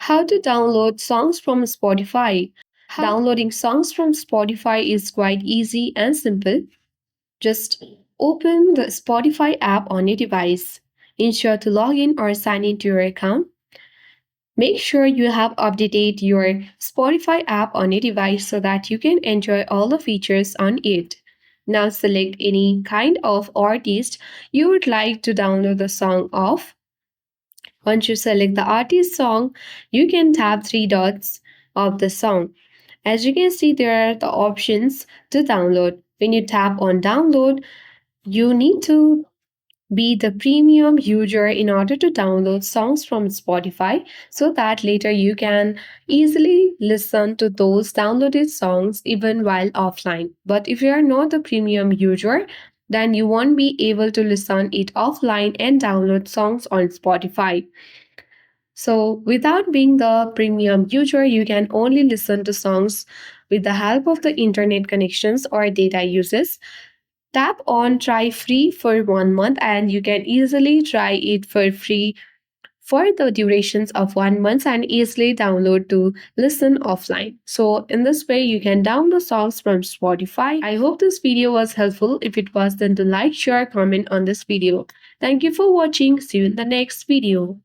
How to download songs from Spotify. Downloading songs from Spotify is quite easy and simple. Just open the Spotify app on your device. Ensure to log in or sign into your account. Make sure you have updated your Spotify app on your device so that you can enjoy all the features on it. Now select any kind of artist you would like to download the song of. Once you select the artist song, you can tap three dots of the song. As you can see, there are the options to download. When you tap on download, you need to be the premium user in order to download songs from Spotify so that later you can easily listen to those downloaded songs even while offline. But if you are not the premium user, then you won't be able to listen it offline and download songs on Spotify. So, without being the premium user, you can only listen to songs with the help of the internet connections or data uses. Tap on try free for 1 month and you can easily try it for free for the durations of 1 month and easily download to listen offline. So in this way you can download songs from Spotify. I hope this video was helpful. If it was, then to like, share, comment on this video. Thank you for watching. See you in the next video.